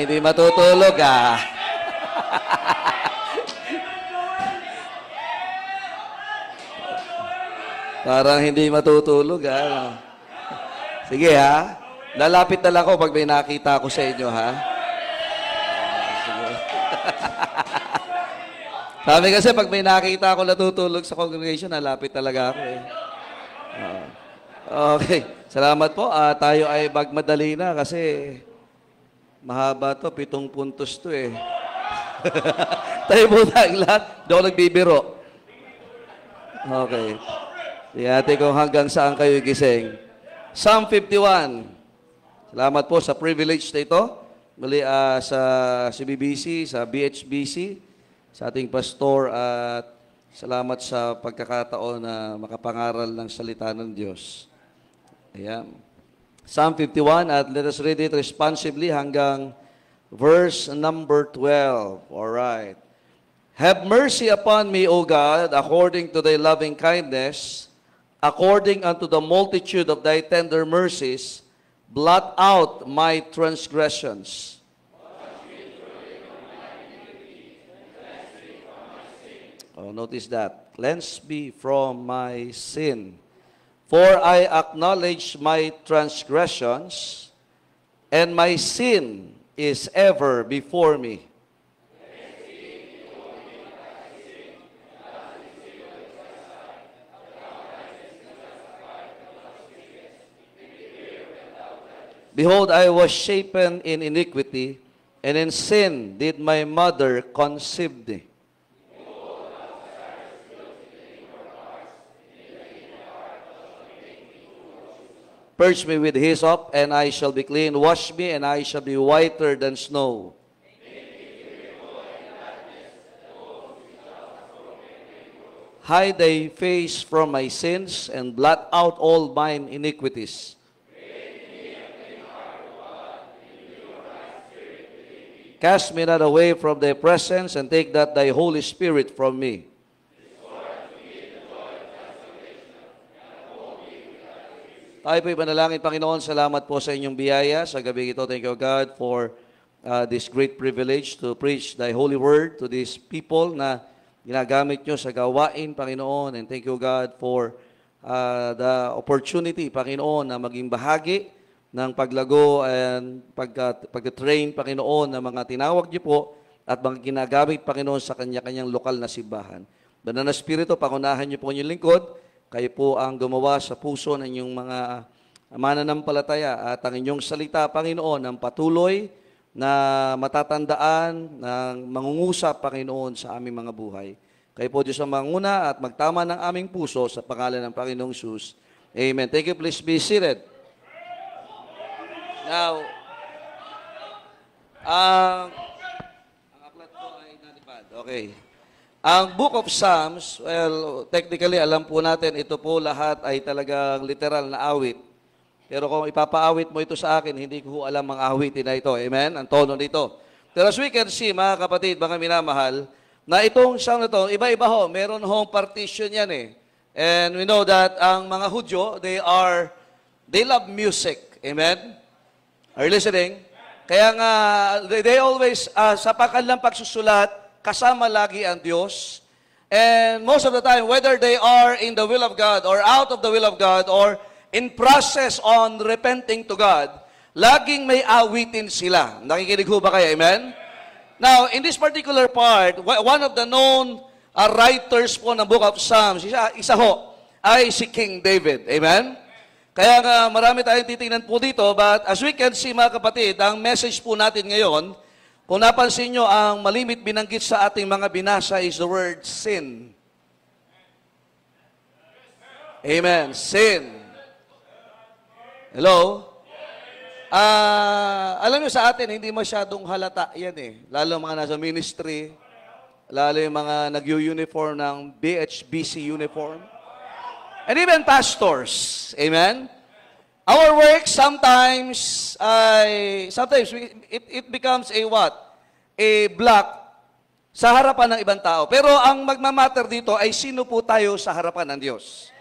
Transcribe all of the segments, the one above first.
hindi matutulog ah. Parang hindi matutulog ah. Sige ha. Lalapit na lang ako pag may nakita ko sa inyo ha. Sige. Sabi kasi pag may nakita ako natutulog sa congregation, lalapit talaga ako eh. Okay. Salamat po. Tayo ay magmadali na kasi mahaba to. 7 puntos to eh. Tayo po tayong lahat. Hindi ako nagbibiro. Okay. Tingnan kung hanggang saan kayo gising. Psalm 51. Salamat po sa privilege na ito. Muli sa CBBC, sa BHBC, sa ating pastor at salamat sa pagkakataon na makapangaral ng salita ng Diyos. Ayan. Psalm 51 at let us read it responsively hanggang verse number 12. All right. Have mercy upon me, O God, according to thy loving kindness, according unto the multitude of thy tender mercies, blot out my transgressions. Oh, notice that. Cleanse me from my sin. For I acknowledge my transgressions, and my sin is ever before me. Behold, I was shapen in iniquity, and in sin did my mother conceive me. Purge me with hyssop, and I shall be clean. Wash me, and I shall be whiter than snow. Hide thy face from my sins, and blot out all mine iniquities. Cast me not away from thy presence, and take not thy Holy Spirit from me. Tayo po'y manalangin, Panginoon, salamat po sa inyong biyaya sa gabi ito. Thank you, God, for this great privilege to preach thy holy word to these people na ginagamit nyo sa gawain, Panginoon. And thank you, God, for the opportunity, Panginoon, na maging bahagi ng paglago and pag-train, Panginoon, ng mga tinawag niyo po at mga ginagamit, Panginoon, sa kanya-kanyang lokal na simbahan. Banal na Espiritu, pangunahan niyo po inyong lingkod. Kayo po ang gumawa sa puso ng inyong mga mananampalataya at ang inyong salita, Panginoon, ang patuloy na matatandaan ng mangungusap, Panginoon, sa aming mga buhay. Kayo po, Diyos, ang manguna at magtama ng aming puso sa pangalan ng Panginoong Jesus. Amen. Thank you. Please be seated. Now, ang aklat ko ay nalipad. Okay. Ang Book of Psalms, well, technically, alam po natin, ito po lahat ay talagang literal na awit. Pero kung ipapaawit mo ito sa akin, hindi ko alam ang awitin na ito. Amen? Ang tono nito. Pero as we can see, mga kapatid, mga minamahal, na itong psalm na ito, iba-iba ho. Meron hong partition yan eh. And we know that ang mga Hudyo, they love music. Amen? Are you listening? Kaya nga, they always, sa kanilang pagsusulat, kasama lagi ang Diyos. And most of the time, whether they are in the will of God or out of the will of God or in process on repenting to God, laging may awitin sila. Nakikinig ho ba kayo? Amen? Now, in this particular part, one of the known writers po ng Book of Psalms, isa ho, ay si King David. Amen? Kaya nga marami tayong titingnan po dito, but as we can see, mga kapatid, ang message po natin ngayon, kung napansin nyo, ang malimit binanggit sa ating mga binasa is the word sin. Amen. Sin. Hello? Alam nyo sa atin, hindi masyadong halata yan eh. Lalo mga nasa ministry, lalo yung mga nag-uniform ng BHBC uniform. And even pastors. Amen? Our work sometimes it becomes a what? A block sa harapan ng ibang tao. Pero ang magmamatter dito ay sino po tayo sa harapan ng Diyos.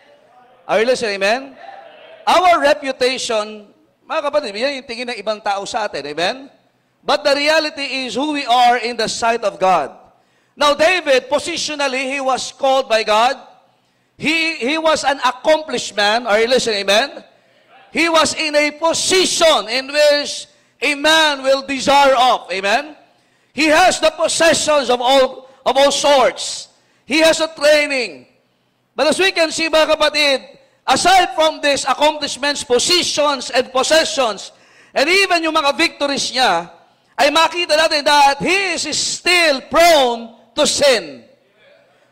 Are you listening? Amen? Our reputation, mga kapatid, yan yung tingin ng ibang tao sa atin. Amen? but the reality is who we are in the sight of God. Now, David, positionally, he was called by God. He was an accomplished man. Are you listening? Amen? He was in a position in which a man will desire of. Amen? He has the possessions of all sorts. He has a training. But as we can see, mga kapatid, aside from these accomplishments, positions, and possessions, and even yung mga victories niya, ay makita natin that he is still prone to sin.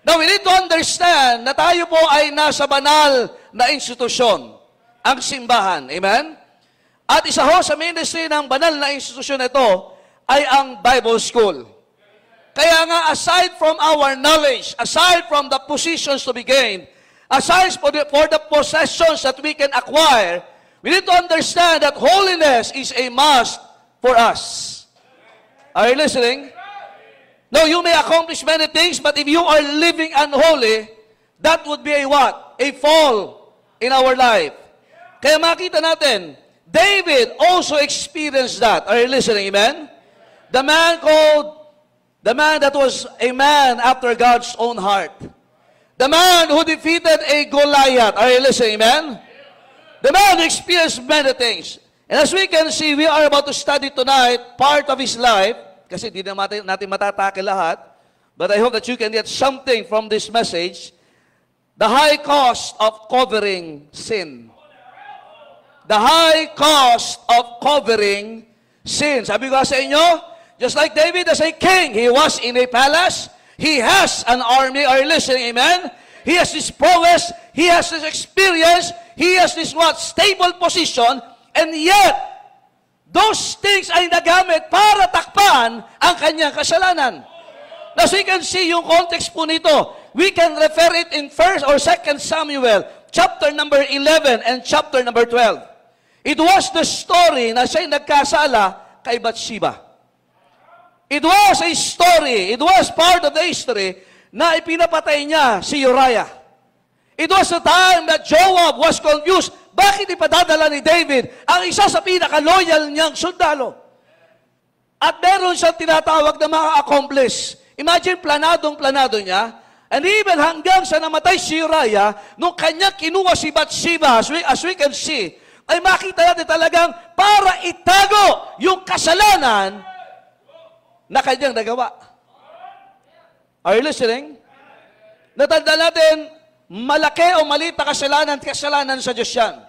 Now, we need to understand na tayo po ay nasa banal na institusyon, ang simbahan. Amen? At isa ho sa ministry ng banal na institusyon na ito ay ang Bible School. Kaya nga, aside from our knowledge, aside from the positions to be gained, aside for the possessions that we can acquire, we need to understand that holiness is a must for us. Are you listening? No, you may accomplish many things, but if you are living unholy, that would be a what? A fall in our life. Kaya makita natin, David also experienced that. Are you listening? Amen? The man that was a man after God's own heart. The man who defeated a Goliath. Are you listening? Amen? The man who experienced many things. And as we can see, we are about to study tonight part of his life. Kasi di natin matatake lahat. But I hope that you can get something from this message. The high cost of covering sin. The high cost of covering sin. Sabi ko sa inyo, just like David as a king, he was in a palace. He has an army. Are you listening? Amen? He has this prowess. He has this experience. He has this stable position. And yet, those things ay nagamit para takpan ang kanyang kasalanan. Now, so you can see yung context po nito. We can refer it in 1 or 2 Samuel, chapter number 11 and chapter number 12. It was the story na siya'y nagkasala kay Bathsheba. It was a story, it was part of the history na ipinapatay niya si Uriah. It was the time that Joab was confused. Bakit ipadadala ni David ang isa sa pinaka-loyal niyang sundalo? At meron siyang tinatawag na mga accomplice. Imagine, planadong-planado niya. And even hanggang sa namatay si Uriah, nung kanya kinuha si Bathsheba, as we can see, ay makita natin talagang para itago yung kasalanan na kanyang nagawa. Are you listening? Natanda natin, malaki o maliit na kasalanan sa Diyos yan.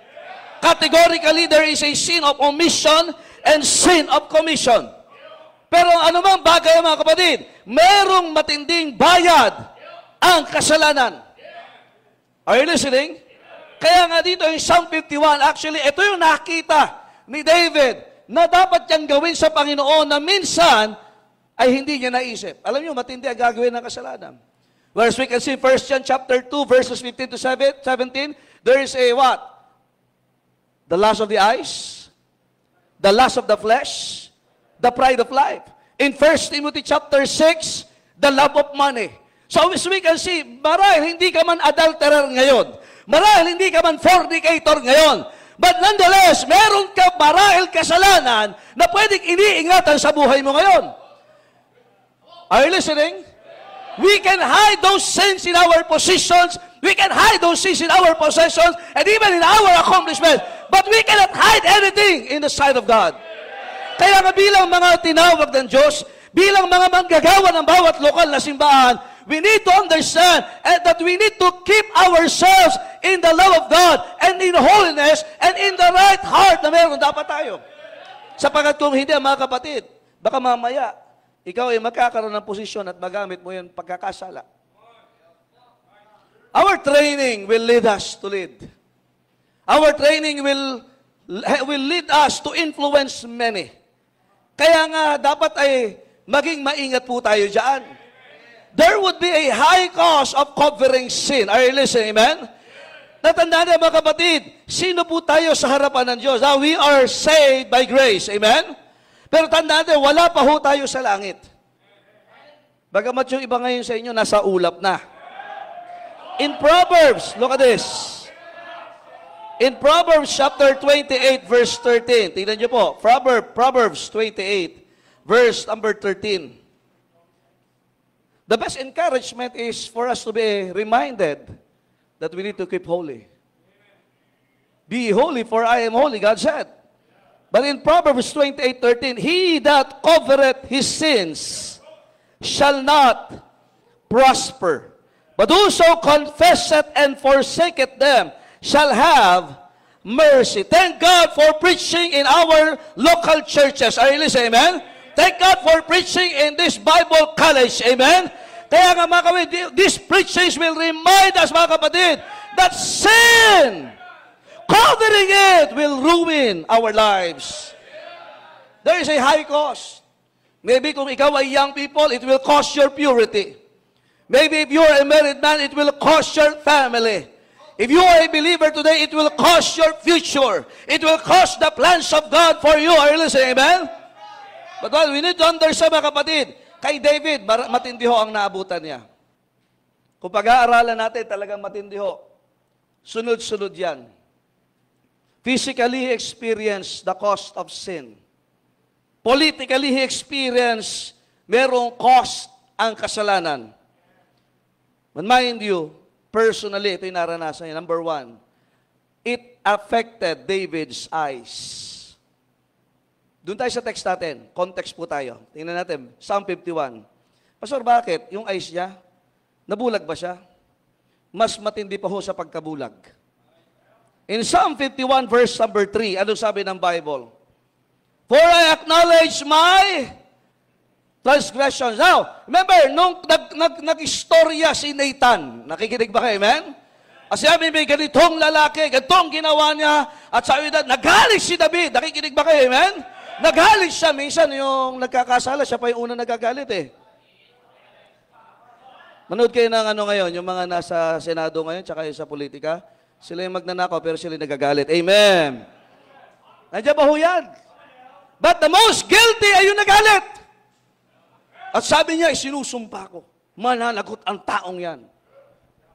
Categorically, there is a sin of omission and sin of commission. Pero anumang bagay, mga kapatid, merong matinding bayad ang kasalanan. Are you listening? Kaya nga dito yung Psalm 51, actually, ito yung nakita ni David na dapat niyang gawin sa Panginoon na minsan ay hindi niya naisip. Alam niyo, matindi ang gagawin ng kasalanan. Whereas we can see 1 John chapter 2, verses 15 to 17, there is a what? The lust of the eyes, the lust of the flesh, the pride of life. In 1 Timothy chapter 6, the love of money. So as we can see, marahil hindi ka man adulterer ngayon, marahil hindi ka man fornicator ngayon, but nonetheless, meron ka marahil kasalanan na pwedeng iniingatan sa buhay mo ngayon. Are you listening? We can hide those sins in our positions. We can hide those sins in our possessions and even in our accomplishments. But we cannot hide anything in the sight of God. Kaya nga bilang mga tinawag ng Diyos, bilang mga manggagawa ng bawat lokal na simbahan, we need to understand that we need to keep ourselves in the love of God and in holiness and in the right heart na meron dapat tayo. Sapagat kung hindi, mga kapatid, baka mamaya, ikaw ay magkakaroon ng posisyon at magamit mo yung pagkakasala. Our training will lead us to lead. Our training will lead us to influence many. Kaya nga, dapat ay maging maingat po tayo dyan. There would be a high cost of covering sin. Are you listening, amen? Natandaan niyo, mga kapatid, sino po tayo sa harapan ng Diyos? We are saved by grace, amen? Pero tandaan natin, wala pa ho tayo sa langit. Bagamat yung iba ngayon sa inyo, nasa ulap na. In Proverbs, look at this. In Proverbs chapter 28, verse 13. Tingnan niyo po, Proverbs 28, verse number 13. The best encouragement is for us to be reminded that we need to keep holy. Be holy, for I am holy, God said. But in Proverbs 28:13, he that covereth his sins shall not prosper. But whoso confesseth and forsaketh them shall have mercy. Thank God for preaching in our local churches. Are you listening? Amen? Thank God for preaching in this Bible college. Amen? Kaya nga mga kapatid, these preachings will remind us, mga kapatid, that sin, covering it, will ruin our lives. There is a high cost. Maybe kung ikaw ay young people, it will cost your purity. Maybe if you are a married man, it will cost your family. If you are a believer today, it will cost your future. It will cost the plans of God for you. Are you listening? Amen? But what we need to understand, mga kapatid, kay David, matindi ho ang naabutan niya. Kung pag-aaralan natin, talagang matindi ho. Sunod-sunod yan. Physically, he experienced the cost of sin. Politically, he experienced merong cost ang kasalanan. But mind you, personally, ito yung naranasan niya. Number one, it affected David's eyes. Doon tayo sa text natin. Context po tayo. Tingnan natin. Psalm 51. Pastor, bakit? Yung eyes niya, nabulag ba siya? Mas matindi pa ho sa pagkabulag. In Psalm 51 verse number 3, ano sabi ng Bible? For I acknowledge my transgressions. Now, remember, nung nag-istorya si Nathan, nakikinig ba kayo, amen? Kasi may ganitong lalaki, ganitong ginawa niya, at sabi na, nagalit si David, nakikinig ba kayo, amen? Nagalit siya, minsan yung nagkakasala, siya pa yung unang nagagalit eh. Manood kayo ng ano ngayon, yung mga nasa Senado ngayon, tsaka yung sa politika, sila yung magnanakaw, pero sila yung nagagalit. Amen. Nandiyan ba ho yan? But the most guilty ay yung nagalit. At sabi niya, isinusumpa ko. Mananagot ang taong yan.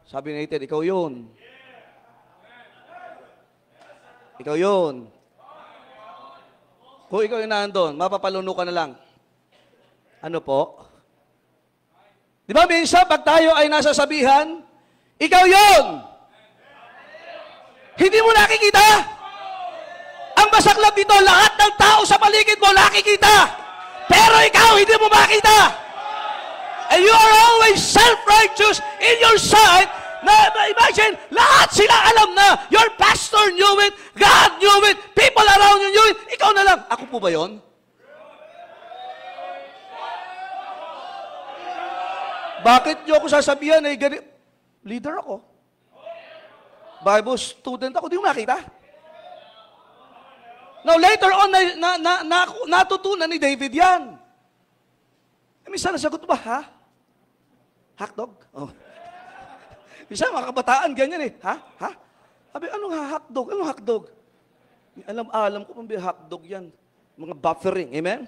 Sabi ni Nathan, ikaw yun. Ikaw yun. Kung ikaw yung nandun, mapapaluno ka na lang. Ano po? Di ba minsan, pag tayo ay nasasabihan, ikaw yun. Hindi mo nakikita? Ang masaklap dito, lahat ng tao sa paligid mo nakikita. Pero ikaw, hindi mo makita. And you are always self-righteous in your sight. Imagine, lahat sila alam na. Your pastor knew it, God knew it, people around you knew it. Ikaw na lang. Ako po ba yun? Bakit niyo ako sasabihan ay leader ako? Bible student ako, di mo nakita? Now, later on, natutunan ni David yan. Minsan, nasagot ba, ha? Hotdog? Oh. Minsan, mga kabataan, ganyan eh. Ha? Ha? Sabi, anong hotdog? Anong hotdog? Alam ko pang hotdog yan. Mga buffering. Amen?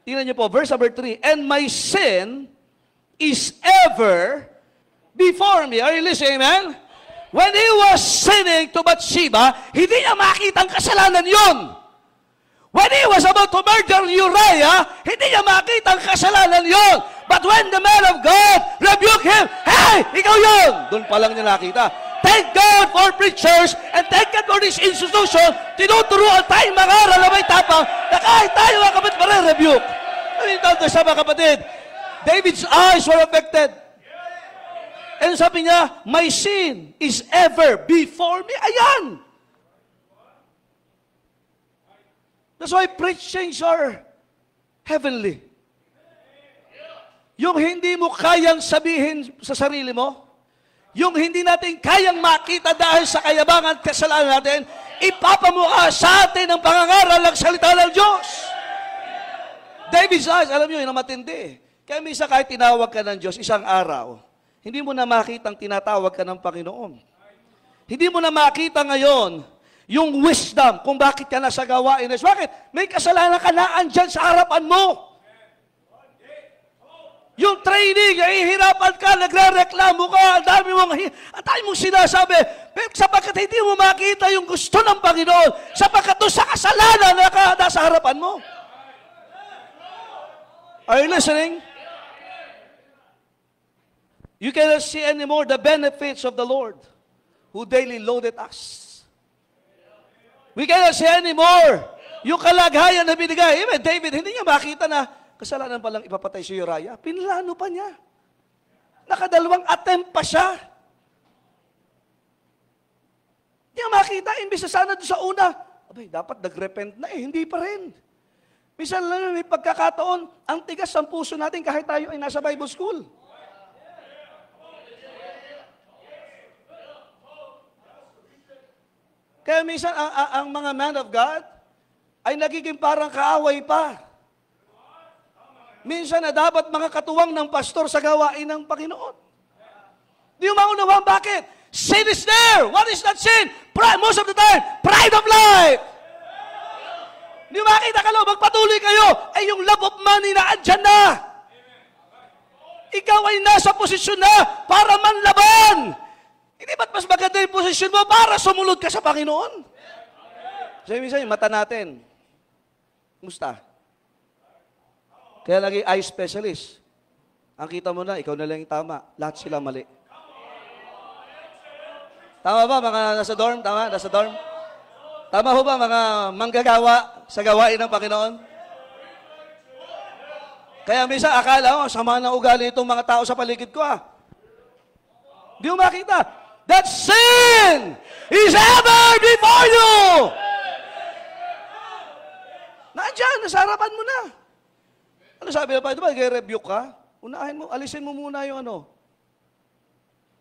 Tingnan niyo po, verse number 3. And my sin is ever before me. Are you listening, amen? When he was sinning to Bathsheba, hindi niya makita ang kasalanan yun. When he was about to murder Uriah, hindi niya makita ang kasalanan yun. But when the man of God rebuked him, hey, ikaw yun! Doon pa lang niya nakita. Thank God for preachers and thank God for this institution. Tinuturuan tayong mag-aral na may tapang na kahit tayo mga kapatid marirebuke. Ano yung sa mga kapatid? David's eyes were affected. And sabi niya, my sin is ever before me. Ayan! That's why preachings are heavenly. Yung hindi mo kayang sabihin sa sarili mo, yung hindi natin kayang makita dahil sa kayabangan at kasalanan natin, ipapamukha sa atin ang pangangaral ng salita ng Diyos. David's eyes, alam nyo, yun ang matindi. Kaya minsan kahit tinawag ka ng Diyos isang araw, hindi mo na makita ang tinatawag ka ng Panginoon. Hindi mo na makita ngayon yung wisdom kung bakit ka nasa gawain. Bakit? May kasalanan ka na andyan sa harapan mo. Yung training, ihirapan ka, nagre-reklamo ka, ang dami mong sinasabi, sapagkat hindi mo makita yung gusto ng Panginoon, sapagkat doon sa kasalanan na nasa harapan mo. Are you listening? You cannot see anymore the benefits of the Lord who daily loaded us. We cannot see anymore yung kalagayan na binigay. Even David, hindi niya makita na kasalanan palang ipapatay si Uriah. Pinlano pa niya. Nakadalawang attempt pa siya. Hindi niya makita, imbis na sana doon sa una, abay, dapat nag-repent na hindi pa rin. Minsan lang may pagkakataon, ang tigas ng puso natin kahit tayo ay nasa Bible school. Kaya minsan, ang mga man of God ay nagiging parang kaaway pa. Minsan na dapat mga katuwang ng pastor sa gawain ng Panginoon. Di mo maunawaan bakit? Sin is there. What is that sin? Pride, most of the time, pride of life. Di mo makita ka lang, magpatuloy kayo, ay yung love of money na andyan na. Ikaw ay nasa posisyon na para manlaban. Hindi ba't mas maganda yung posisyon mo para sumunod ka sa Panginoon? So, minsan yung mata natin, musta? Kaya lagi eye specialist. Ang kita mo na, ikaw na lang yung tama. Lahat sila mali. Tama ba mga nasa dorm? Tama? Nasa dorm? Tama ho ba mga manggagawa sa gawain ng Panginoon? Kaya minsan akala, sama ng ugali itong mga tao sa paligid ko Di mo makita. That sin is ever before you. Nandiyan, nasa harapan mo na. Ano sabi na pa? Diba, nag-rebuke ka? Unahin mo, alisin mo muna yung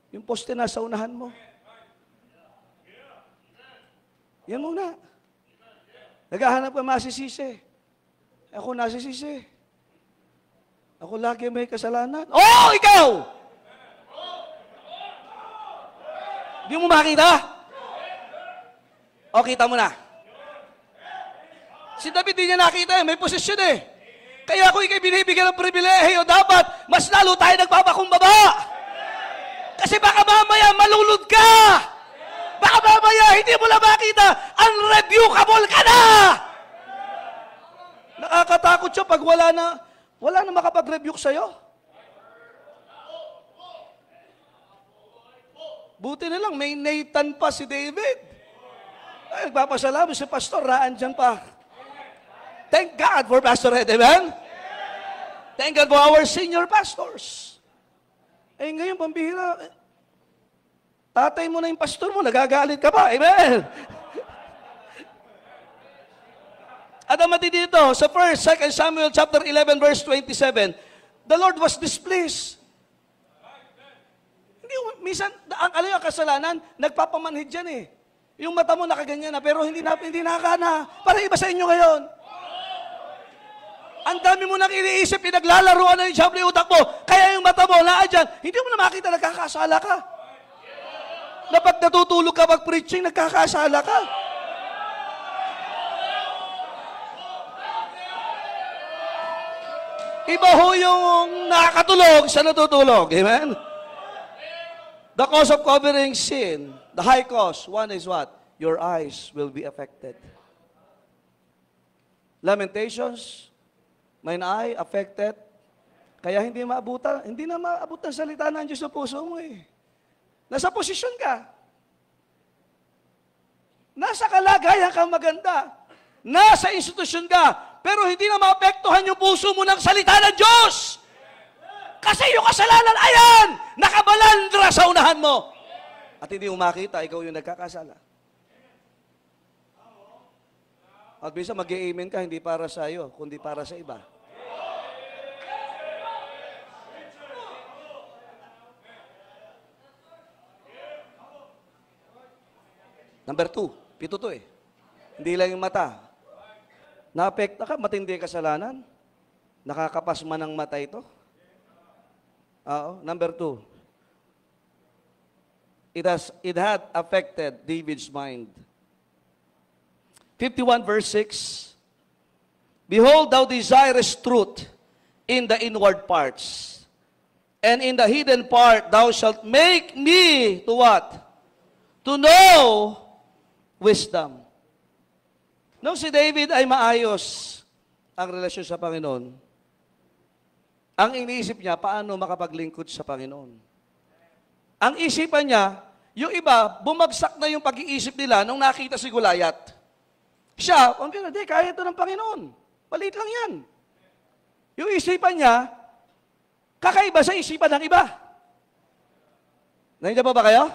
yung poste na sa unahan mo. Yan muna. Naghahanap ka masisisi. Ako nasisisi. Ako lagi may kasalanan. Oh, ikaw! Di mo makita? O, kita mo na. Si David di niya nakita may posisyon Kaya ako ikay binibigyan ng pribilehiyo, dapat mas lalo tayo nagpapakumbaba. Kasi baka mamaya malulod ka. Baka mamaya hindi mo na makita, unrebukable ka na. Nakakatakot siya pag wala na makapag-rebuke sa'yo. Buti na lang, may Nathan pa si David. Ay, nagpapasalamat si Pastor, raan dyan pa. Thank God for Pastor Ed, amen? Thank God for our senior pastors. Eh, ngayon, pambihira, tatay mo na yung pastor mo, nagagalit ka pa, amen? At ang matindi dito, sa 1 Samuel chapter 11, verse 27, the Lord was displeased. Minsan, ang kasalanan, nagpapamanhid yan Yung mata mo nakaganyan na, pero hindi nakakana. Para iba sa inyo ngayon. Ang dami mo nang iniisip, pinaglalaruan na yung diablo yung utak mo. Kaya yung mata mo, naadyan, hindi mo na makita, nagkakasala ka. Na pag natutulog ka, pag preaching, nagkakasala ka. Iba ho yung nakakatulog sa natutulog. Amen? The cause of covering sin, the high cost, one is what? Your eyes will be affected. Lamentations, mine eye affected. Kaya hindi na maabutan salita ng Diyos sa puso mo Nasa posisyon ka. Nasa kalagayan kang maganda. Nasa institusyon ka. Pero hindi na maapektuhan yung puso mo ng salita ng Diyos. Kasi yung kasalanan, ayan, nakabalandra sa unahan mo. At hindi mo makita, ikaw yung nagkakasala. At bisa mag-i-amen ka, hindi para sa iyo, kundi para sa iba. Number 2, pito to Hindi lang yung mata. Naapekta ka, matindi kasalanan. Nakakapasma ng mata ito. Number 2. It had affected David's mind. 51 verse 6. Behold, thou desirest truth in the inward parts, and in the hidden part thou shalt make me to what? To know wisdom. Nung si David ay maayos ang relasyon sa Panginoon, Ang iniisip niya, paano makapaglingkod sa Panginoon. Ang isipan niya, yung iba, bumagsak na yung pag-iisip nila nung nakita si Goliath. Siya, hindi, kaya ito ng Panginoon. Maliit lang yan. Yung isipan niya, kakaiba sa isipan ng iba. Nandiyan pa ba kayo?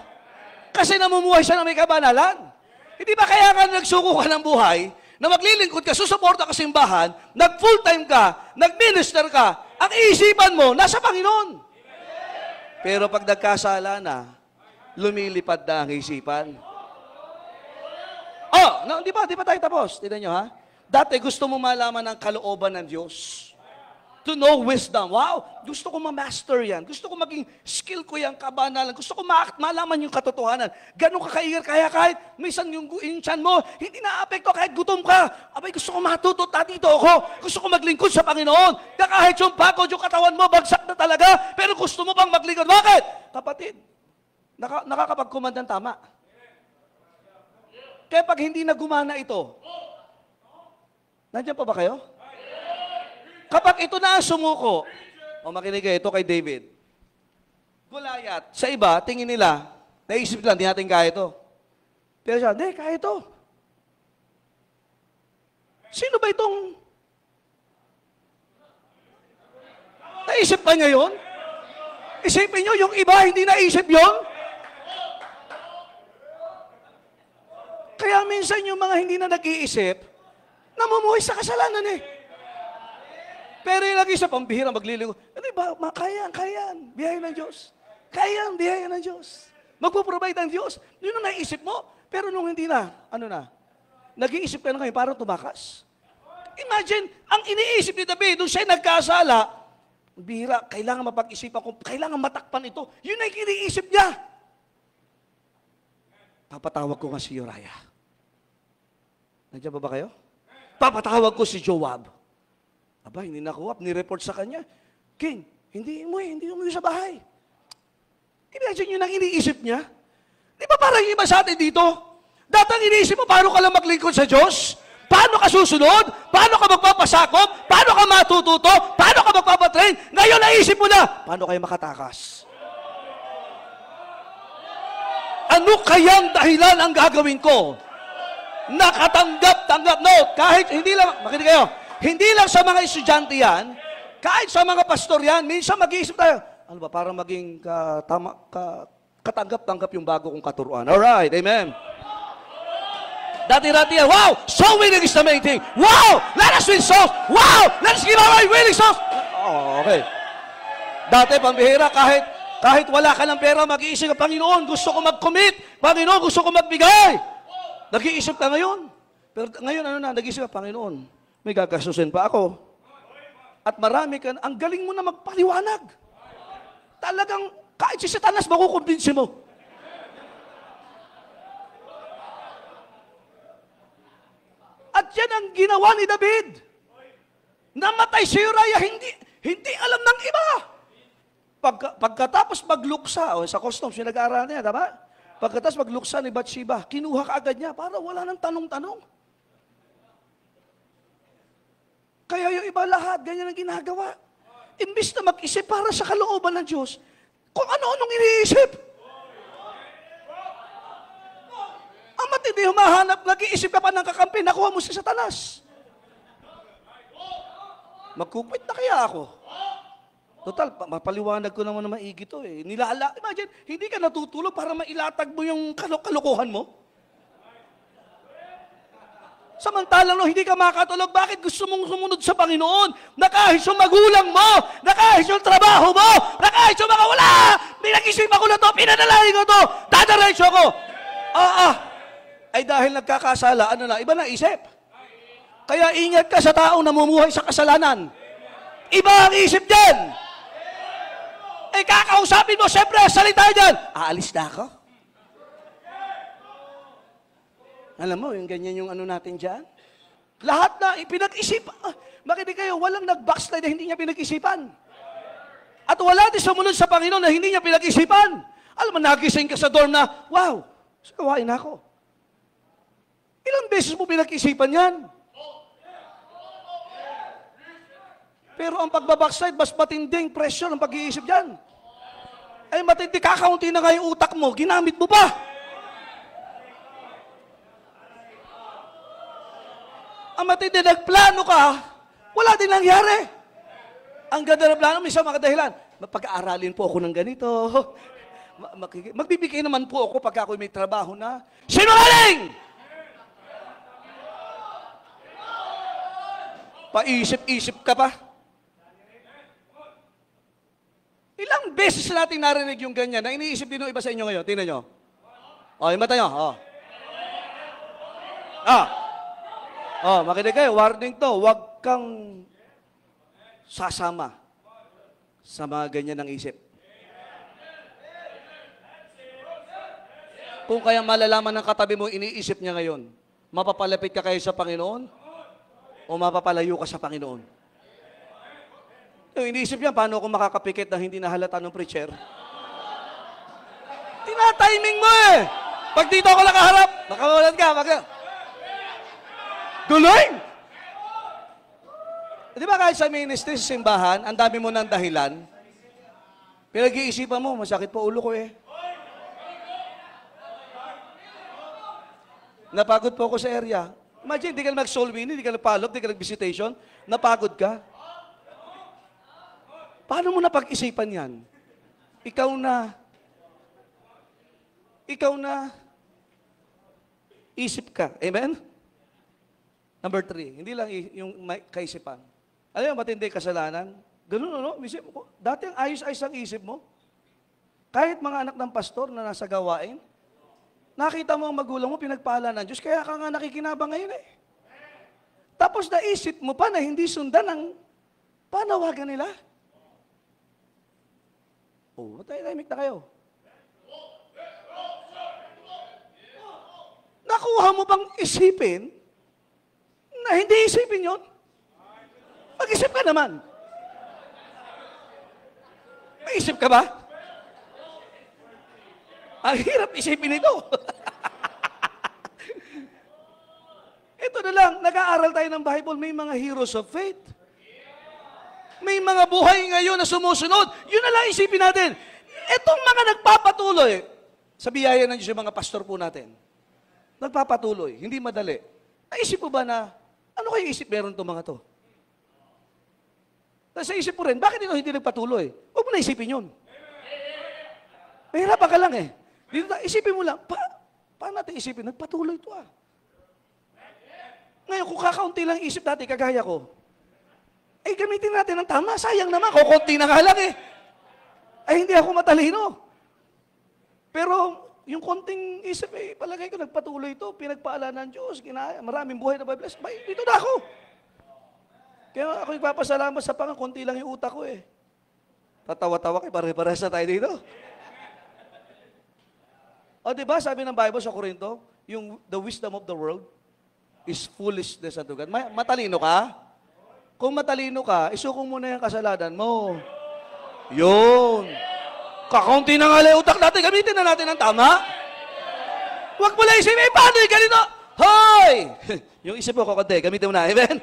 Kasi namumuhay siya na may kabanalan. Hindi ba kaya ka nagsuko ka ng buhay, na maglilingkod ka, susuporta ka sa simbahan, nag-full-time ka, nag-minister ka, ang isipan mo, nasa Panginoon. Pero pag nagkasala na, lumilipad na ang isipan. Oh, no, di ba tayo tapos? Tignan nyo, ha? Dati gusto mo malaman ang kalooban ng Diyos. To know wisdom. Wow, gusto ko ma-master yan. Gusto ko maging skill ko yan, kabanalan. Gusto ko malaman yung katotohanan. Ganun ka kaigar, kaya kahit minsan yung tiyan mo, hindi na-apekto kahit gutom ka. Abay, gusto ko matuto, dito ako. Gusto ko maglingkod sa Panginoon. Na kahit yung pagod, yung katawan mo, bagsak na talaga. Pero gusto mo bang maglingkod? Bakit? Kapatid, nakakapag-command ng tama. Kaya pag hindi na gumana ito, nandiyan pa ba kayo? Kapag ito na ang sumuko, makinig kayo, ito kay David. Goliath, sa iba, tingin nila, naisip nila, hindi natin kaya ito. Pero siya, hindi, kaya ito. Sino ba itong naisip pa niya yun? Isipin nyo, yung iba, hindi naisip yun? Kaya minsan yung mga hindi na nag-iisip, namumuhay sa kasalanan eh. Pero yung lagi sa pambihira, maglilingkod, hindi ba, kaya yan. Biyaya ng Diyos. Kaya yan, biyaya ng Diyos. Magpo-provide ang Diyos. Yun ang naisip mo. Pero nung hindi na, nag-iisip ka na kayo, parang tumakas. Imagine, ang iniisip ni David, nung siya nagkasala, bihira, kailangan mapag-isipan ko, kailangan matakpan ito. Yun ang iniisip niya. Papatawag ko nga si Uriah. Nandiyan ba kayo? Papatawag ko si Joab. Aba, hindi nakuha. Ni-report sa kanya. King, hindi umuwi sa bahay. Imagine yun ang iniisip niya. Di ba parang iba sa atin dito? Dati ang iniisip mo, paano ka lang maglingkod sa Diyos? Paano ka susunod? Paano ka magpapasakop? Paano ka matututo? Paano ka magpapatrain? Ngayon naisip mo na, paano kayo makatakas? Ano kayang dahilan ang gagawin ko? Nakatanggap-tanggap. No, kahit hindi lang, makinig kayo, hindi lang sa mga estudyante yan, kahit sa mga pastor yan, minsan mag-iisip tayo, ano ba, parang maging katanggap-tanggap yung bago kong katuruan. Alright, amen. Dati-dati yan, wow, soul winning is the main thing. Wow, let us win souls. Wow, let us give away winning souls. Oh, okay. Dati, pambihira, kahit wala ka ng pera, mag-iisip ka, Panginoon, gusto ko mag-commit. Panginoon, gusto ko magbigay. Nag-iisip ka ngayon. Pero ngayon, nag-iisip ka, Panginoon, may gagastusin pa ako. At marami ka, ang galing mo na magpaliwanag. Talagang, kahit si Satanas, makukumbinsi mo. At yan ang ginawa ni David. Namatay si Uriah, hindi alam ng iba. Pagkatapos magluksa, sa customs, yung nag-aaral niya, tama? Pagkatapos magluksa ni Bathsheba, kinuha ka agad niya para wala nang tanong-tanong. Kaya yung iba lahat, ganyan ang ginagawa. Imbis na mag-isip para sa kalooban ng Diyos, kung ano-anong iniisip. Ang matindi, humahanap, nag-iisip ka pa ng kakampi, nakuha mo si Satanas. Magkukwit na kaya ako? Total, mapaliwanag ko naman na maigi to eh. Imagine, hindi ka natutulog para mailatag mo yung kalokohan mo. Samantalang no, hindi ka makatulog, bakit gusto mong sumunod sa Panginoon? Na kahit yung magulang mo, na kahit yung trabaho mo, na kahit yung mga wala, pinag-isipan ko na to, pinanalahin ko to, dadaretso ko. Ay dahil nagkakasala, iba na isip. Kaya ingat ka sa taong namumuhay sa kasalanan. Iba ang isip dyan. Kakausapin mo, siyempre, salita dyan. Aalis na ako. Alam mo, yung ganyan yung natin dyan. Lahat na ipinag-isipan. Makinig kayo, walang nag-backslide na hindi niya pinag-isipan. At wala din sumunod sa Panginoon na hindi niya pinag-isipan. Alam mo, nagising ka sa dorm na, wow, gawain ako. Ilang beses mo pinag-isipan yan? Pero ang pagbabackslide, mas matinding presyo ng pag-iisip dyan. Ay matindi, kakaunti na nga yung utak mo, ginamit mo pa. Ang matindi, nagplano ka, wala din nangyari. Ang ganda ng plano, may isang mga dahilan. Pag-aaralin po ako ng ganito. Magbibigay naman po ako pagka ako may trabaho na. Sinungaling! Paisip-isip ka pa. Ilang beses natin narinig yung ganyan na iniisip din ng iba sa inyo ngayon. Tingnan nyo. O, yung mata nyo. Makinig kayo. Warning to. Huwag kang sasama sa mga ganyan ng isip. Kung kaya malalaman ng katabi mo, iniisip niya ngayon, mapapalapit ka kayo sa Panginoon o mapapalayo ka sa Panginoon? Yung iniisip niya, paano ako makakapikit na hindi nahalata ng preacher? Tinatiming mo eh! Pag dito ako nakaharap, makawalan ka, Duloy! Di ba kahit sa ministry, sa simbahan, ang dami mo ng dahilan, pinag-iisipan mo, masakit po ulo ko eh. Napagod po ako sa area. Imagine, di ka mag-soul winning, di ka nag-follow, di ka nag-visitation, napagod ka. Paano mo napag-isipan yan? Ikaw na, isip ka. Amen? Number 3, hindi lang yung kaisipan. Alam mo, matindi kasalanan. Ganun, no? Dati ang ayos-ayos ang isip mo. Kahit mga anak ng pastor na nasa gawain, nakita mo ang magulang mo, pinagpala ng Diyos, kaya ka nga nakikinabang ngayon eh. Tapos naisip mo pa na hindi sundan ang panawagan nila. Matahimik na kayo. Nakuha mo bang isipin na hindi isipin yun? Mag-isip ka naman. May isip ka ba? Ang hirap isipin ito. Ito na lang, nag-aaral tayo ng Bible, may mga heroes of faith. May mga buhay ngayon na sumusunod. Yun na lang isipin natin. Itong mga nagpapatuloy, sa biyaya ng Diyos yung mga pastor po natin, nagpapatuloy, hindi madali. Naisip mo ba na, ano kayo isip meron itong mga to? Tapos sa isip mo rin, bakit ito hindi nagpatuloy? Huwag mo na isipin yun. Mahirapan ka lang eh. Dito na, isipin mo lang, paano natin isipin? Nagpatuloy ito ah. Ngayon, kung kakaunti lang isip natin, kagaya ko, gamitin natin ng tama. Sayang naman, kukunti na nga lang eh. Hindi ako matalino. Pero, yung konting isip, palagay ko, nagpatuloy ito, pinagpaalan ng Diyos, maraming buhay na Bible. Dito na ako. Kaya ako ipapasalamat sa Panginoon, konti lang yung utak ko eh. Tatawa-tawa kayo, pare-pares na tayo dito. O diba, sabi ng Bible sa Corinto, yung the wisdom of the world is foolishness unto God. Matalino ka? Kung matalino ka, isukong mo na yung kasalanan mo. Yun. Kakaunti na nga lang utak natin, gamitin na natin ang tama. Huwag mo lang isipin, paano yung ganito? Hoy! Yung isip mo, kakunti, gamitin mo na. Amen?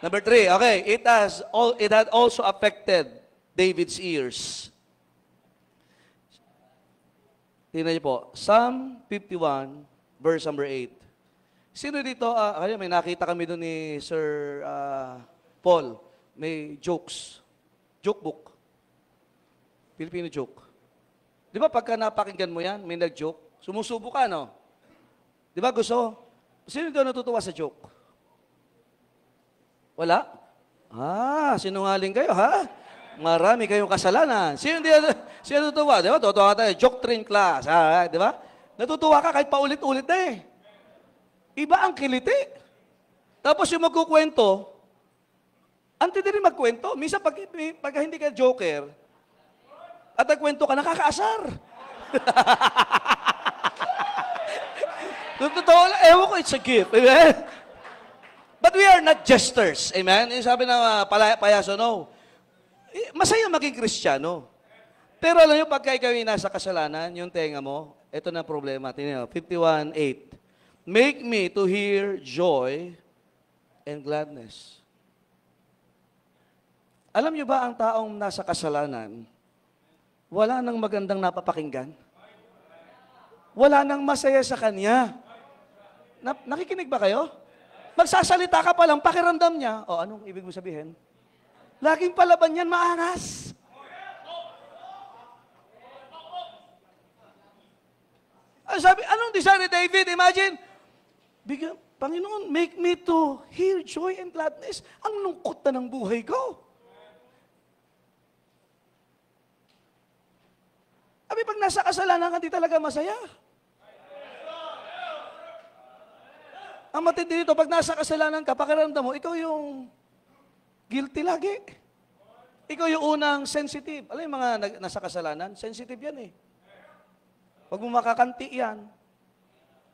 Number 3, okay. It had also affected David's ears. Tingnan niyo po, Psalm 51, verse number 8. Sino dito, may nakita kami doon ni Sir Paul, may jokes. Joke book. Filipino joke. Di ba pagka napakinggan mo yan, may nag-joke, sumusubo ka, no? Di ba gusto? Sino dito natutuwa sa joke? Wala? Sinungaling kayo, ha? Marami kayong kasalanan. Sino natutuwa? Di ba? Tutuwa tayo. Joke train class. Di ba? Natutuwa ka kahit paulit-ulit na eh. Iba ang kiliti. Tapos yung magkukwento, anti din magkwento. Minsan pag hindi ka joker, at nagkwento ka, nakakaasar. Totoo lang, ewan ko, it's a gift. Amen? But we are not jesters. Amen? Yung sabi ng payaso, no. Masaya maging Kristiyano. Pero alam nyo, pagka ikaw ay nasa kasalanan, yung tenga mo, ito na problema. Tingnan nyo, 51:8. Make me to hear joy and gladness. Alam niyo ba ang taong nasa kasalanan, wala nang magandang napapakinggan? Wala nang masaya sa kanya. Nakikinig ba kayo? Magsasalita ka pa lang, pakiramdam niya, o anong ibig mo sabihin? Laging palaban yan, maangas. Sabi, anong desire ni David? Imagine, Panginoon, make me to hear joy and gladness. Ang lungkot na ng buhay ko. Abi, pag nasa kasalanan ka, di talaga masaya. Ang matindi dito, pag nasa kasalanan ka, pakiramdam mo, ikaw yung guilty lagi. Ikaw yung unang sensitive. Alam yung mga nasa kasalanan, sensitive yan eh. Pag mo makakanti yan,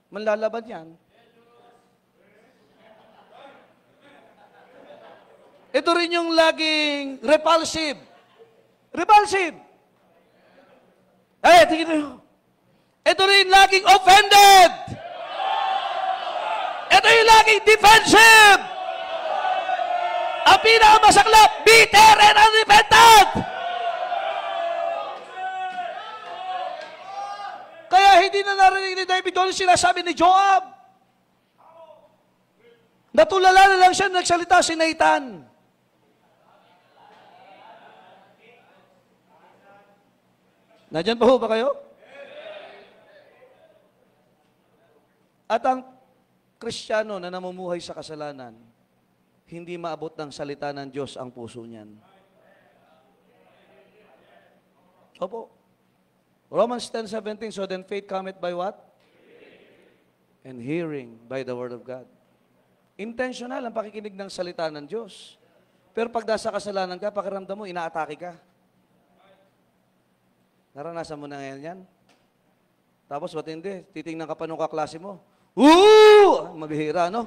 manlalaban yan. Ito rin yung laging repulsive. Repulsive. Tingin nyo. Ito rin laging offended. Ito yung laging defensive. Ang pinakamasaklap, bitter and unrepentant. Kaya hindi na narinig ni David doon sinasabi ni Joab. Natulala na lang siya nagsalita si Nathan. Nandiyan pa ho ba kayo? At ang Kristiyano na namumuhay sa kasalanan, hindi maabot ng salita ng Diyos ang puso niyan. Opo. Romans 10:17, so then faith cometh by what? And hearing by the word of God. Intentional ang pakikinig ng salita ng Diyos. Pero pag nasa kasalanan ka, pakiramdam mo, inaatake ka. Naranasan mo na ngayon yan? Tapos, ba't hindi? Titingnan ka pa nung kaklase mo. Mabihira, no?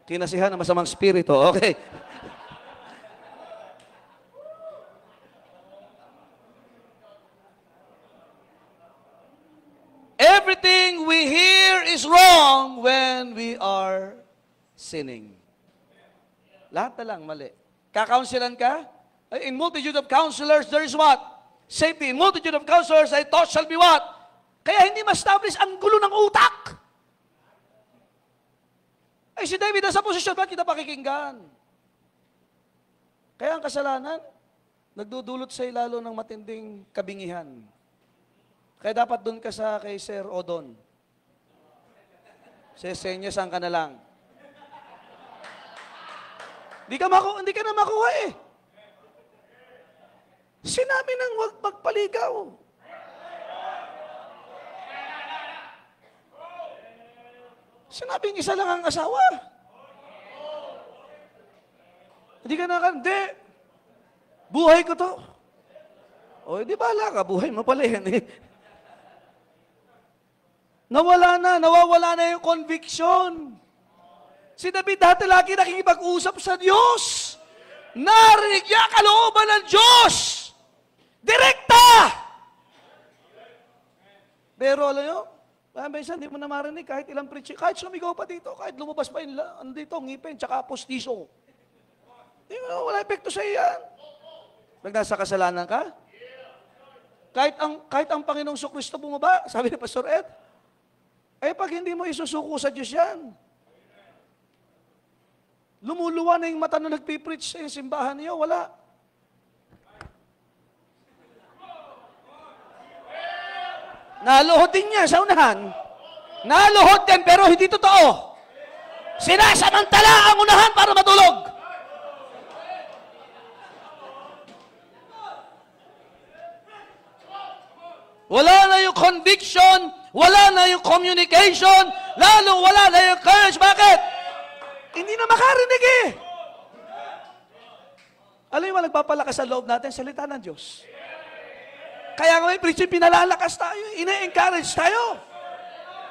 Kinasihan ng masamang spirito. Okay. Everything we hear is wrong when we are sinning. Lahat na lang mali. Kakaunselan ka? In multitude of counselors, there is what? Safety. In multitude of counselors, thy thoughts shall be what? Kaya hindi ma-establish ang gulo ng utak. Ay, si David nasa posisyon, bakit kita pakikinggan? Kaya ang kasalanan, nagdudulot sa lalo ng matinding kabingihan. Kaya dapat doon ka sa kay Sir Odon. Sesenyo, saan ka na lang? Hindi ka na makuha eh. Sinabi nang huwag magpaligaw. Sinabing isa lang ang asawa. Hindi ka hindi. Buhay ko to. O, di bahala ka, buhay mo pala yan eh. Nawawala na yung conviction. Si David dati lagi nakikipag-usap sa Diyos. Narinig niya kalooban ng Diyos. Direkta! Pero alam nyo, minsan hindi mo na marinig kahit ilang preaching, kahit sumigaw pa dito, kahit lumabas pa yung dito, ngipin, tsaka postiso. Wala epekto sa iyan. Pag nasa kasalanan ka, kahit ang Panginoong Kristo bumaba, sabi ni Pastor Ed, pag hindi mo isusuko sa Diyos yan, lumuluwa na yung mata na nagpipreach sa simbahan niyo, wala. Naluhod din niya sa unahan. Naluhod din, pero hindi totoo. Sinasamantala ang unahan para matulog. Wala na yung conviction, wala na yung communication, lalong wala na yung courage. Bakit? Hindi na makarinig eh. Alam mo, nagpapalakas sa loob natin, salita ng Diyos. Kaya nga may preaching, pinalalakas tayo, ina-encourage tayo.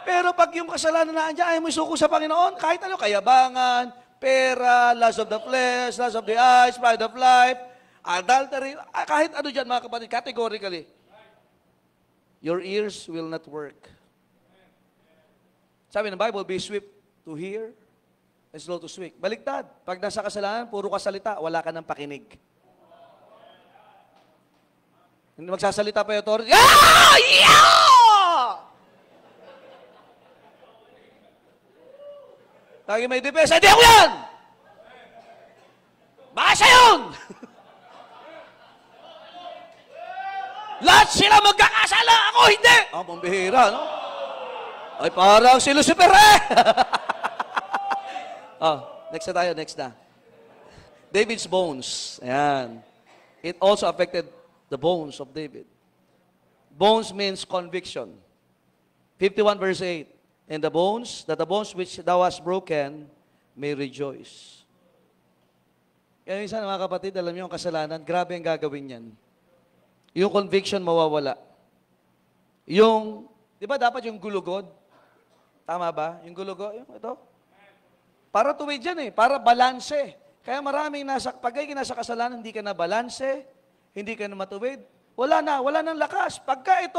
Pero pag yung kasalanan na andyan, ayaw mo isuko sa Panginoon, kahit ano, kayabangan, pera, lust of the flesh, lust of the eyes, pride of life, adultery, kahit ano dyan mga kapatid, categorically, your ears will not work. Sabi ng Bible, be swift to hear, and slow to speak. Baliktad. Pag nasa kasalanan, puro ka salita, wala ka ng pakinig. Hindi magsasalita pa yung authority. Ah! Yeah! Lagi may depensa, hindi ako yan! Baka siya yun! Lahat sila magkakasala, ako hindi! Ang pambihira, no? Ay, parang si Lucifer eh! Next na tayo, next na. David's bones. Ayan. It also affected the bones of David. Bones means conviction. 51 verse 8. And the bones which thou hast broken may rejoice. Kaya minsan mga kapatid, alam niyo ang kasalanan, grabe ang gagawin yan. Yung conviction mawawala. Yung, di ba dapat yung gulugod? Tama ba? Yung gulugod, yung ito? Para tuwid yan para balanse. Kaya maraming pag kayo nasa kasalanan, hindi ka na balanse, hindi ka na matuwid, wala nang lakas. Pagka ito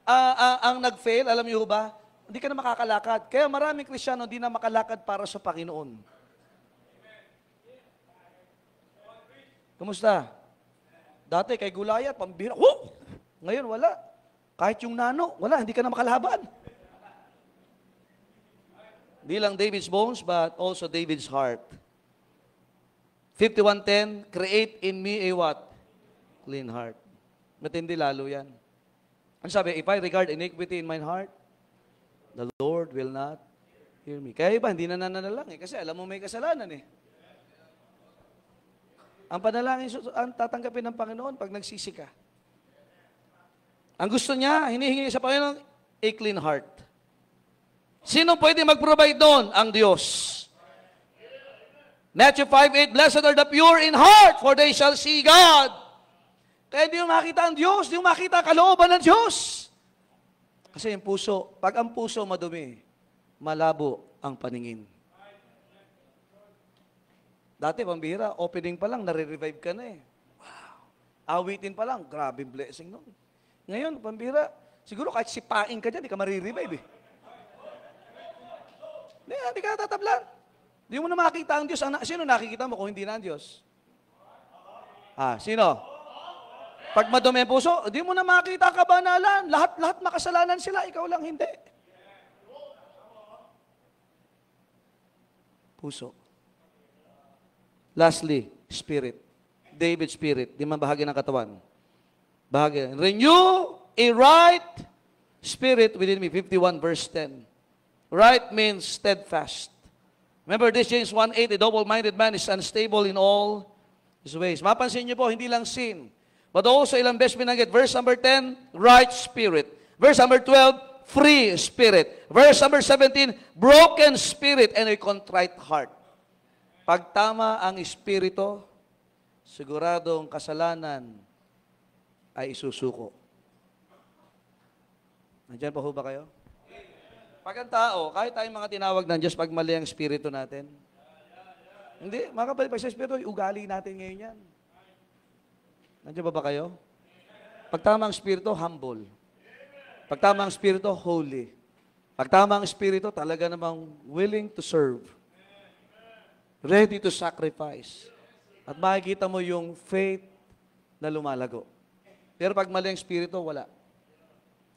ang nag-fail, alam niyo ba, hindi ka na makakalakad. Kaya maraming Kristiyano hindi na makalakad para sa Panginoon. Kumusta? Dati kay Gulayat, pambira, ngayon wala. Kahit yung nano, wala, hindi ka na makalaban. Hindi lang David's bones, but also David's heart. 51:10, create in me a what? Clean heart. Matindi lalo yan. Ano sabi? If I regard iniquity in my heart, the Lord will not hear me. Kaya iba, hindi na nananalang kasi alam mo may kasalanan Ang panalangin, ang tatanggapin ng Panginoon pag nagsisi ka. Ang gusto niya, hinihingi sa Panginoon, a clean heart. Sino pwede mag-provide doon? Ang Diyos. Matthew 5:8, blessed are the pure in heart, for they shall see God. Kaya hindi mo makita ang Diyos, hindi mo makita ang kalooban ng Diyos. Kasi yung puso, pag ang puso madumi, malabo ang paningin. Dati, pambihira, opening pa lang, nare-revive ka na Wow. Awitin pa lang, grabe blessing nun. Ngayon, pambihira, siguro kahit sipain ka dyan, di ka marirevive Hindi ka tatablan. Hindi mo na makita ang Diyos. Sino nakikita mo kung hindi na ang Diyos? Sino? Pag madumi ang puso, hindi mo na makita ang kabanalan. Lahat makasalanan sila, ikaw lang hindi. Puso. Lastly, spirit. David's spirit. Di man bahagi ng katawan. Bahagi. Renew a right spirit within me. 51 verse 10. Right means steadfast. Remember this, James 1:8, a double-minded man is unstable in all his ways. Mapansin niyo po, hindi lang sin, but also ilang beses binanggit. Verse number 10, right spirit. Verse number 12, free spirit. Verse number 17, broken spirit and a contrite heart. Pag tama ang espiritu, siguradong kasalanan ay isusuko. Nandiyan pa ho ba kayo? Pag ang tao, kahit tayong mga tinawag ng Diyos, pag mali ang espiritu natin, hindi, mga kapatid, pag sa espiritu, ugali natin ngayon yan. Nandiyan ba kayo? Pag tama ang espiritu, humble. Pag tama ang espiritu, holy. Pag tama ang espiritu, talaga namang willing to serve. Ready to sacrifice. At makikita mo yung faith na lumalago. Pero pag mali ang espiritu, wala.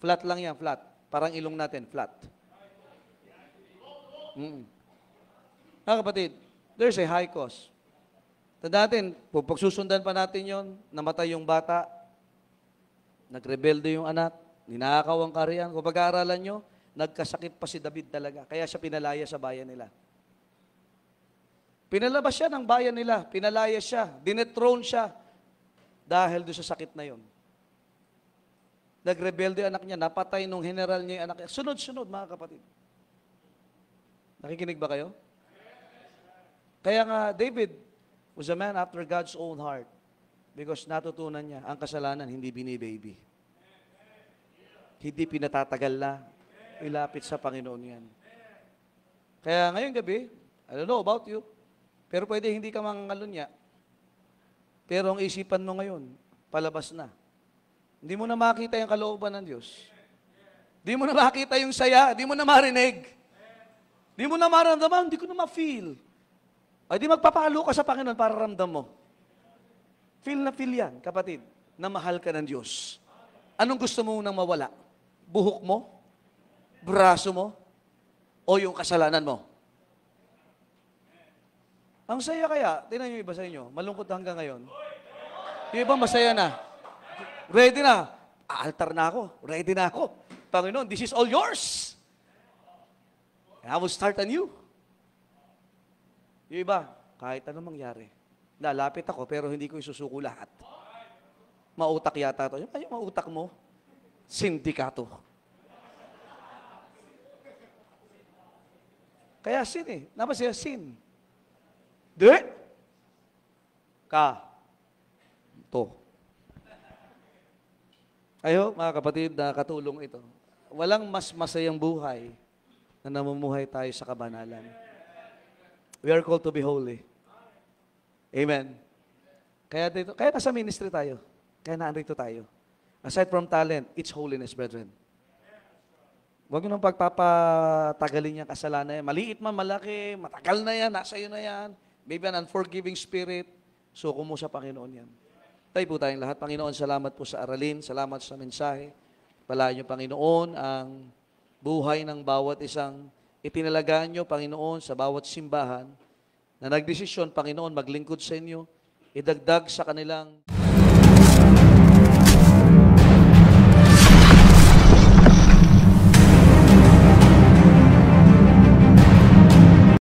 Flat lang yan, flat. Parang ilong natin, flat. Mga kapatid, there's a high cost. Tandaan natin, pagsusundan pa natin yon, namatay yung bata, nagrebelde yung anak, ninakaw ang kariyan. Kung pag-aaralan nyo, nagkasakit pa si David talaga. Kaya siya pinalaya sa bayan nila. Pinalabas siya ng bayan nila, pinalaya siya, dinetrone siya dahil doon sa sakit na yon. Nagrebelde anak niya, napatay nung general niya yung anak niya. Sunod-sunod, mga kapatid. Nakikinig ba kayo? Kaya nga, David was a man after God's own heart because natutunan niya, ang kasalanan hindi binibaby. Hindi pinatatagal na. Ilapit sa Panginoon yan. Kaya ngayong gabi, I don't know about you, pero pwede hindi ka mangalunya. Pero ang isipan mo ngayon, palabas na. Hindi mo na makita yung kalooban ng Diyos. Hindi mo na makita yung saya. Hindi mo na marinig. Di mo na maramdaman, di ko na ma-feel. Ay di magpapalo ka sa Panginoon para ramdam mo. Feel na feel yan, kapatid, na mahal ka ng Diyos. Anong gusto mo nang mawala? Buhok mo? Braso mo? O yung kasalanan mo? Ang saya kaya, tingnan yung iba sa inyo, malungkot hanggang ngayon. Yung iba masaya na. Ready na. Aaltar na ako. Ready na ako. Panginoon, this is all yours. And I will start anew. Yung iba, kahit anong mangyari, lalapit ako pero hindi ko isusuko lahat. Mautak yata ito. Yung mautak mo, sindikato. Kaya sin eh. Napasaya sin. Di? Ka. To. Ayo, mga kapatid, na katulong ito. Walang mas masayang buhay na namumuhay tayo sa kabanalan. We are called to be holy. Amen. Kaya nasa ministry tayo. Kaya naandito tayo. Aside from talent, it's holiness, brethren. Huwag nyo nang pagpapatagalin yung kasalanan yan. Maliit man, malaki, matagal na yan, nasa iyo na yan. Maybe an unforgiving spirit. Suko mo sa Panginoon yan. Tayo po tayong lahat. Panginoon, salamat po sa aralin. Salamat sa mensahe. Palayan niyo, Panginoon, ang buhay ng bawat isang itinalagaan niyo, Panginoon, sa bawat simbahan na nagdesisyon, Panginoon, maglingkod sa inyo, idagdag sa kanilang